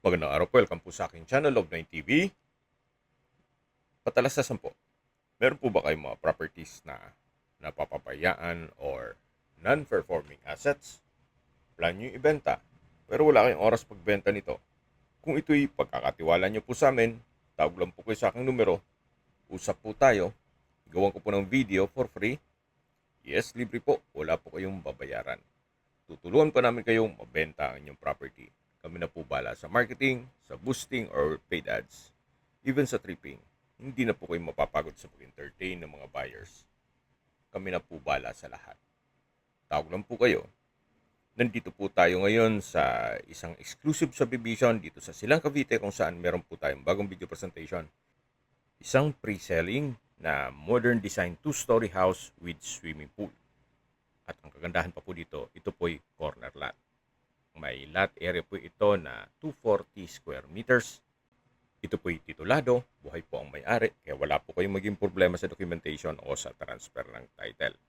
Magandang araw po. Welcome po sa aking channel, Love9 TV. Patalastasan po. Meron po ba kayong mga properties na napapabayaan or non-performing assets? Plan nyo ibenta, pero wala kayong oras pagbenta nito. Kung ito'y pagkakatiwala nyo po sa amin, tawag lang po kayo sa aking numero. Usap po tayo. Gawan ko po ng video for free. Yes, libre po. Wala po kayong babayaran. Tutulungan pa namin kayong mabenta ang inyong property. Kami na po bala sa marketing, sa boosting or paid ads. Even sa tripping, hindi na po kayo mapapagod sa pag-entertain ng mga buyers. Kami na po bala sa lahat. Tawag lang po kayo. Nandito po tayo ngayon sa isang exclusive subdivision dito sa Silang Cavite kung saan meron po tayong bagong video presentation. Isang pre-selling na modern design 2-story house with swimming pool. At ang kagandahan pa po dito, ito po'y corner lot. May lot area po ito na 240 square meters. Ito po'y titulado, buhay po ang may-ari, kaya wala po kayong maging problema sa documentation o sa transfer ng title.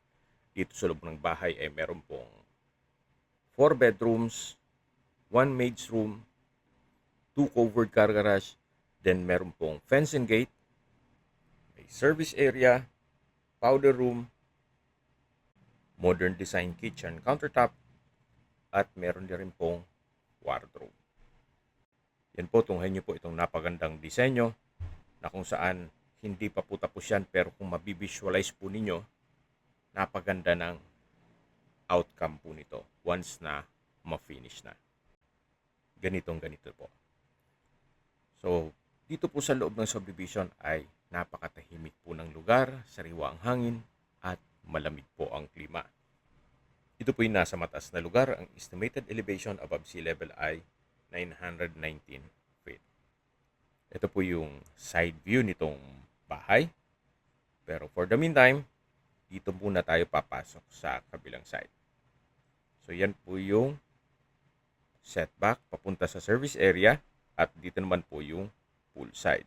Dito sa loob ng bahay ay meron pong 4 bedrooms, 1 maid's room, 2 covered car garage, then meron pong fence and gate, may service area, powder room, modern design kitchen countertop, at meron din rin pong wardrobe. Yan po, tunghayin nyo po itong napagandang disenyo na kung saan hindi pa po tapos yan, pero kung mabivisualize po ninyo, napaganda ng outcome po nito once na ma-finish na. Ganito po. So, dito po sa loob ng subdivision ay napakatahimik po ng lugar, sariwa ang hangin, at malamig po ang klima. Ito po yung nasa mataas na lugar. Ang estimated elevation above sea level ay 919 feet. Ito po yung side view nitong bahay. Pero for the meantime, dito muna tayo papasok sa kabilang side. So yan po yung setback papunta sa service area at dito naman po yung pool side.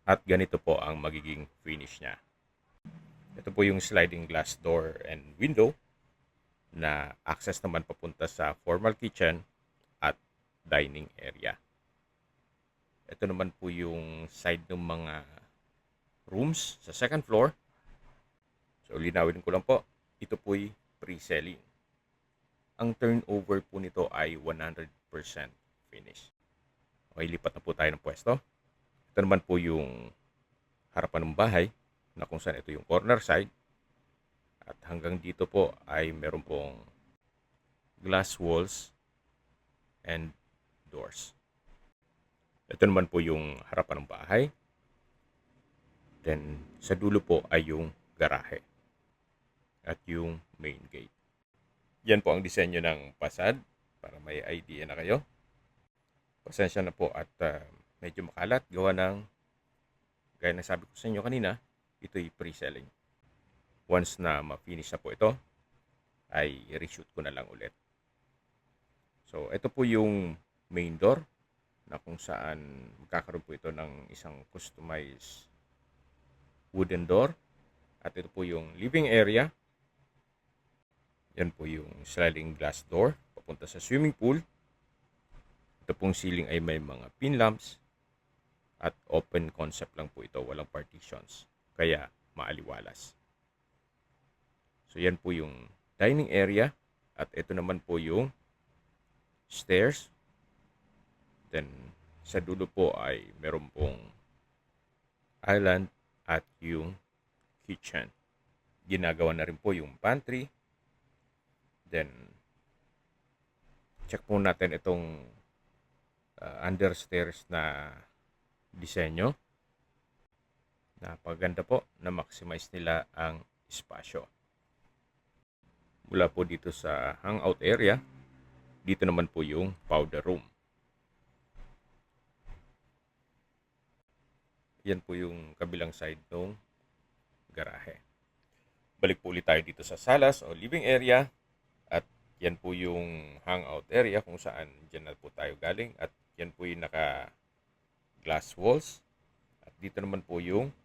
At ganito po ang magiging finish niya. Ito po yung sliding glass door and window na access naman papunta sa formal kitchen at dining area. Ito naman po yung side ng mga rooms sa second floor. So linawin ko lang po, ito po'y pre-selling. Ang turnover po nito ay 100% finish. Okay, lipat na po tayo ng pwesto. Ito naman po yung harapan ng bahay na kung saan ito yung corner side. At hanggang dito po ay meron pong glass walls and doors. Ito naman po yung harapan ng bahay. Then sa dulo po ay yung garahe at yung main gate. Yan po ang disenyo ng fasad para may idea na kayo. Pasensya na po at medyo makalat gawa ng gaya ng sabi ko sa inyo kanina, ito'y pre-selling. Once na ma-finish na po ito, ay reshoot ko na lang ulit. So, ito po yung main door na kung saan magkakaroon po ito ng isang customized wooden door. At ito po yung living area. Yan po yung sliding glass door papunta sa swimming pool. Ito pong ceiling ay may mga pin lamps at open concept lang po ito, walang partitions. Kaya maaliwalas. So yan po yung dining area at ito naman po yung stairs. Then sa dulo po ay meron pong island at yung kitchen. Ginagawa na rin po yung pantry. Then check po natin itong understairs na disenyo. Napaganda po na maximize nila ang espasyo. Mula po dito sa hangout area, dito naman po yung powder room. Yan po yung kabilang side ng garahe. Balik po ulit tayo dito sa salas o living area. At yan po yung hangout area kung saan dyan na po tayo galing. At yan po yung naka glass walls. At dito naman po yung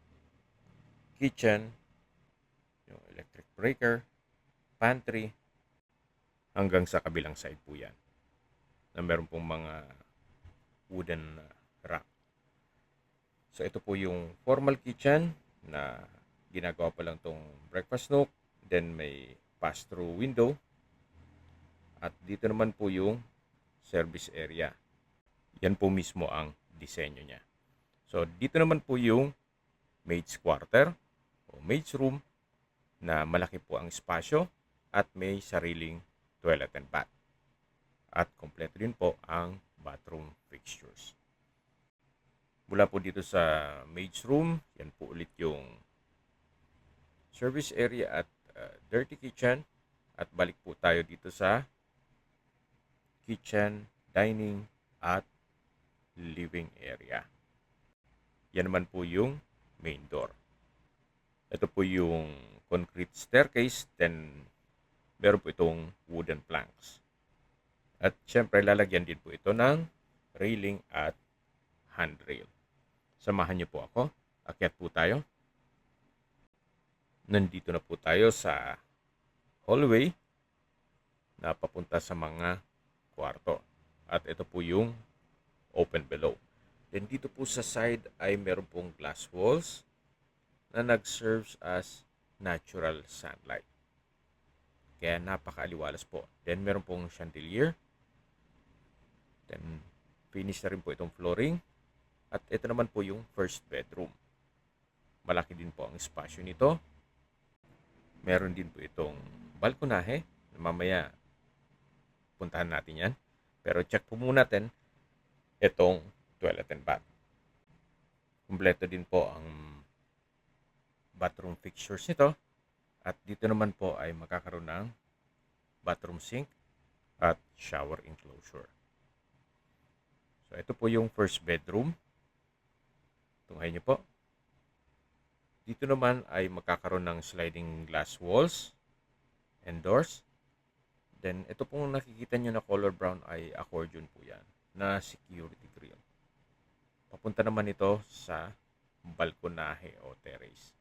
kitchen, yung electric breaker, pantry, hanggang sa kabilang side po yan. Na meron pong mga wooden rack. So ito po yung formal kitchen na ginagawa pa lang tong breakfast nook. Then may pass-through window. At dito naman po yung service area. Yan po mismo ang disenyo niya. So dito naman po yung maid's quarter o maid's room na malaki po ang espasyo at may sariling toilet and bath. At kompleto din po ang bathroom fixtures. Mula po dito sa maid's room, yan po ulit yung service area at dirty kitchen. At balik po tayo dito sa kitchen, dining, at living area. Yan naman po yung main door. Ito po yung concrete staircase, then meron po itong wooden planks. At syempre lalagyan din po ito ng railing at handrail. Samahan niyo po ako. Akyat po tayo. Nandito na po tayo sa hallway na papunta sa mga kwarto. At ito po yung open below. Then dito po sa side ay meron pong glass walls na nag-serves as natural sunlight. Kaya napakaaliwalas po. Then meron pong chandelier. Then finish na rin po itong flooring. At ito naman po yung first bedroom. Malaki din po ang espasyo nito. Meron din po itong balkonahe. Mamaya puntahan natin yan. Pero check po muna natin itong toilet and bath. Kumpleto din po ang bathroom fixtures nito. At dito naman po ay makakaroon ng bathroom sink at shower enclosure. So ito po yung first bedroom. Tunghayin niyo po. Dito naman ay magkakaroon ng sliding glass walls and doors. Then ito pong nakikita nyo na color brown ay accordion po yan na security grill. Papunta naman ito sa balkonahe o terrace.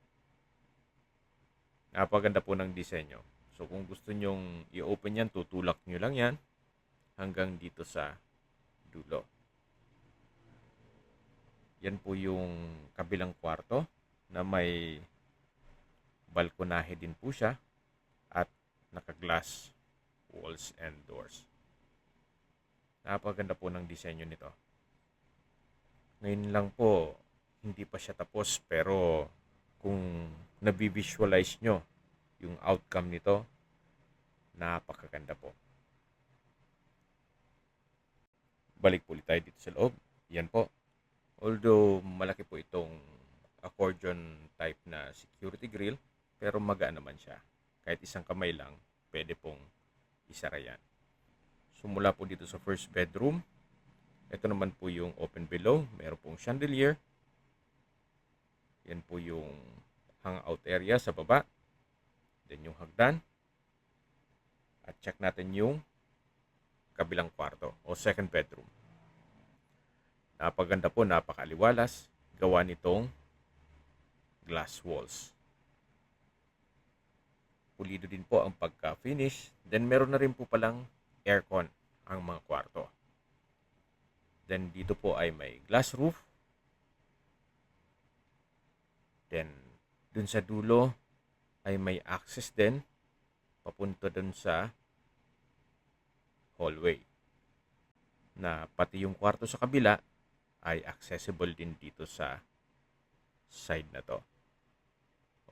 Napaganda po ng disenyo. So kung gusto nyong i-open yan, tutulak nyo lang yan hanggang dito sa dulo. Yan po yung kabilang kwarto na may balkonahe din po siya at naka-glass walls and doors. Napaganda po ng disenyo nito. Ngayon lang po, hindi pa siya tapos pero kung nabivisualize nyo yung outcome nito, napakaganda po. Balik po ulit tayo dito sa loob. Yan po. Although malaki po itong accordion type na security grill, pero magaan naman siya. Kahit isang kamay lang, pwede pong isara yan. So mula po dito sa first bedroom, ito naman po yung open below. Meron pong chandelier. Yan po yung hangout area sa baba. Then yung hagdan. At check natin yung kabilang kwarto o second bedroom. Napaganda po, napakaliwalas. Gawa nitong glass walls. Pulido din po ang pagka-finish. Then meron na rin po palang aircon ang mga kwarto. Then dito po ay may glass roof. Then dun sa dulo ay may access din papunta dun sa hallway. Na pati yung kwarto sa kabila ay accessible din dito sa side na to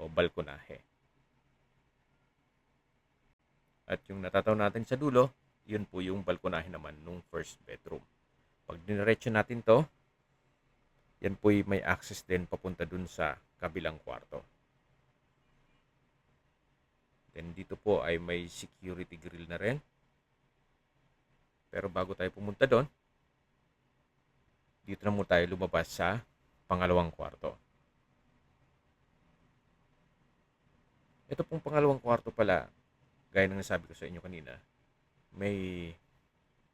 o balkonahe. At yung natataw natin sa dulo, yun po yung balkonahe naman nung first bedroom. Pag diniretso natin to, yan po may access din papunta dun sa kabilang kwarto. Then dito po ay may security grill na rin. Pero bago tayo pumunta doon, dito na muna tayo lumabas sa pangalawang kwarto. Ito pong pangalawang kwarto pala, gaya ng nasabi ko sa inyo kanina, may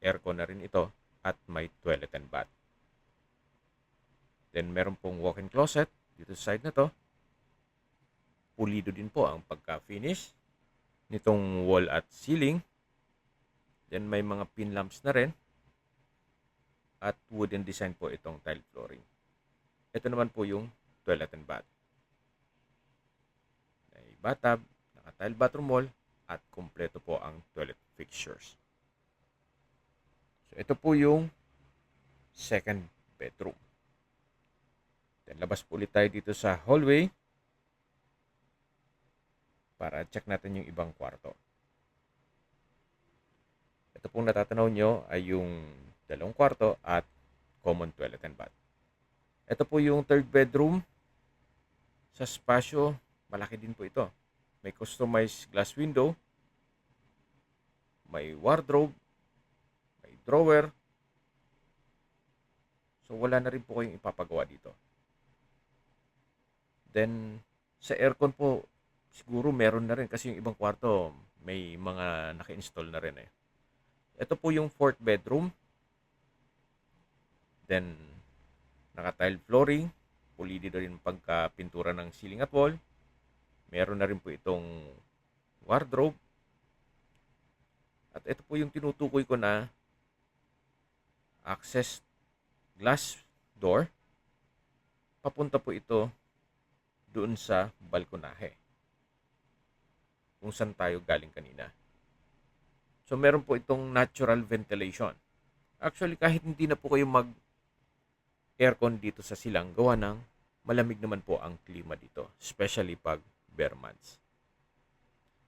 aircon na rin ito at may toilet and bath. Then meron pong walk-in closet dito sa side na to. Pulido din po ang pagka-finish nitong wall at ceiling. Then may mga pin lamps na rin. at wooden design po itong tile flooring. Ito naman po yung toilet and bath. May bathtub, naka-tile bathroom wall, at kumpleto po ang toilet fixtures. So, ito po yung second bedroom. Then, labas po ulit tayo dito sa hallway para check natin yung ibang kwarto. Ito pong natatanaw nyo ay yung dalawang kwarto at common toilet and bath. Ito po yung third bedroom. Sa spasyo, malaki din po ito. May customized glass window, may wardrobe, may drawer. So wala na rin po kayong ipapagawa dito. Then sa aircon po, siguro meron na rin kasi yung ibang kwarto may mga naka-install na rin eh. Ito po yung fourth bedroom. Then naka-tile flooring, pulido rin pagka-pintura ng ceiling at wall. Meron na rin po itong wardrobe. At ito po yung tinutukoy ko na access glass door. Papunta po ito doon sa balkonahe kung saan tayo galing kanina. So meron po itong natural ventilation. Actually, kahit hindi na po kayo mag-aircon dito sa silang, gawa ng malamig naman po ang klima dito, especially pag bare months.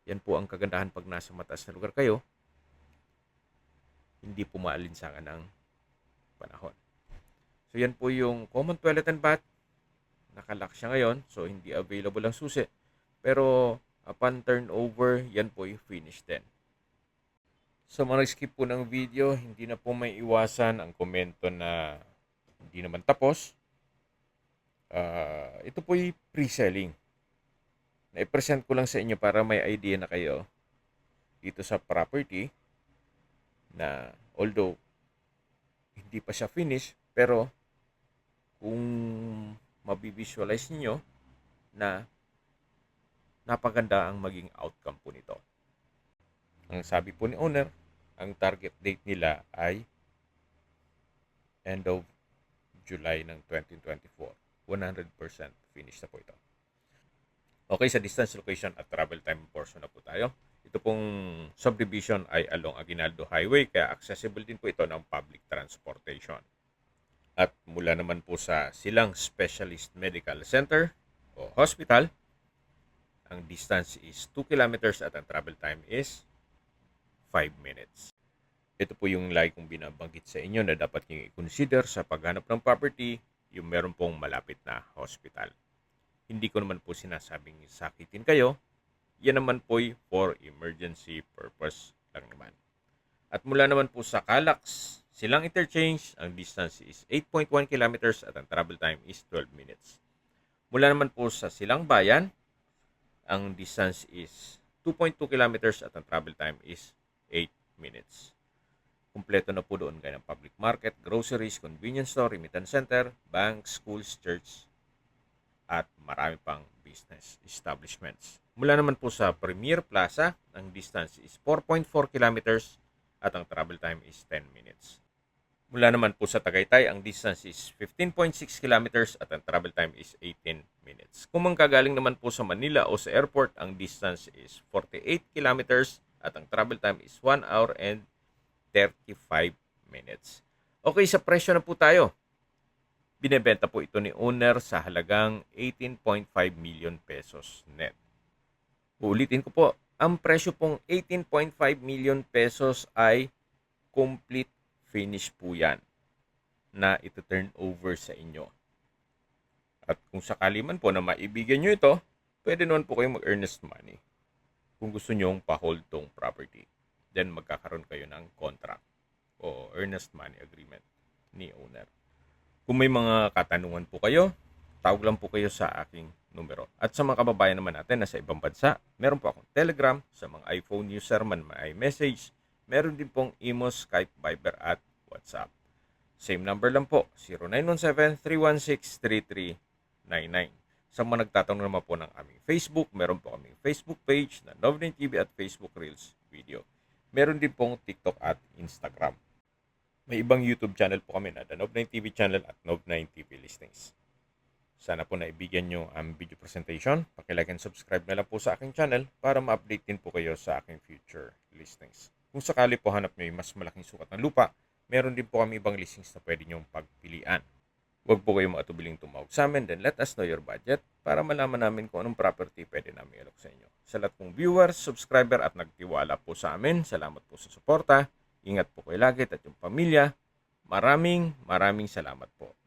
Yan po ang kagandahan pag nasa mataas na lugar kayo, hindi po maalinsangan ang panahon. So yan po yung common toilet and bath. Nakalock siya ngayon, so hindi available ang susi. Pero upon turnover, yan po yung finish din. So mga nag-skip po ng video, hindi na po may iwasan ang komento na hindi naman tapos. Ito po yung pre-selling. Na-present ko lang sa inyo para may idea na kayo dito sa property na although hindi pa siya finish, pero kung mabivisualize niyo na napaganda ang maging outcome po nito. Ang sabi po ni owner, ang target date nila ay end of July ng 2024. 100% finish na po ito. Okay, sa distance, location at travel time portion na po tayo. Ito pong subdivision ay along Aguinaldo Highway, kaya accessible din po ito ng public transportation. At mula naman po sa Silang Specialist Medical Center o Hospital, ang distance is 2 kilometers at ang travel time is 5 minutes. Ito po yung lagi kong binabanggit sa inyo na dapat nyo i-consider sa paghanap ng property, yung meron pong malapit na hospital. Hindi ko naman po sinasabing sakitin kayo. Yan naman po for emergency purpose lang naman. At mula naman po sa Calax, Silang Interchange, ang distance is 8.1 kilometers at ang travel time is 12 minutes. Mula naman po sa Silang Bayan, ang distance is 2.2 kilometers at ang travel time is 8 minutes. Kumpleto na po doon gaya ng public market, groceries, convenience store, remittance center, banks, schools, church, at marami pang business establishments. Mula naman po sa Premier Plaza, ang distance is 4.4 kilometers at ang travel time is 10 minutes. Mula naman po sa Tagaytay, ang distance is 15.6 kilometers at ang travel time is 18 minutes. Kung manggagaling naman po sa Manila o sa airport, ang distance is 48 kilometers at ang travel time is 1 hour and 35 minutes. Okay, sa presyo na po tayo. Binebenta po ito ni owner sa halagang 18.5 million pesos net. Uulitin ko po, ang presyo pong 18.5 million pesos ay complete finish po yan na ito turn over sa inyo. At kung sakali man po na maibigyan nyo ito, pwede naman po kayong mag-earnest money kung gusto nyo pa-hold tong property. Then magkakaroon kayo ng contract o earnest money agreement ni owner. Kung may mga katanungan po kayo, tawag lang po kayo sa aking numero. At sa mga kababayan naman natin na sa ibang bansa, meron po akong Telegram. Sa mga iPhone user man may message, meron din pong Imo, Skype, Viber at WhatsApp. Same number lang po, 0917-316-3399. Sa mga nagtatanong naman po ng aming Facebook, meron po kaming Facebook page na Novnin TV at Facebook Reels video. Meron din pong TikTok at Instagram. May ibang YouTube channel po kami na The Nov9 TV channel at Nov9 TV Listings. Sana po naibigyan nyo ang video presentation. Paki-like and subscribe na lang po sa aking channel para ma-update din po kayo sa aking future listings. Kung sakali po hanap nyo yung mas malaking sukat ng lupa, meron din po kami ibang listings na pwede nyong pagpilian. Huwag po kayong maatubiling tumawag sa amin, then let us know your budget para malaman namin kung anong property pwede namin ilok sa inyo. Sa lahat pong viewers, subscriber at nagtiwala po sa amin, salamat po sa suporta. Ingat po kayo lagi at yung pamilya. Maraming salamat po.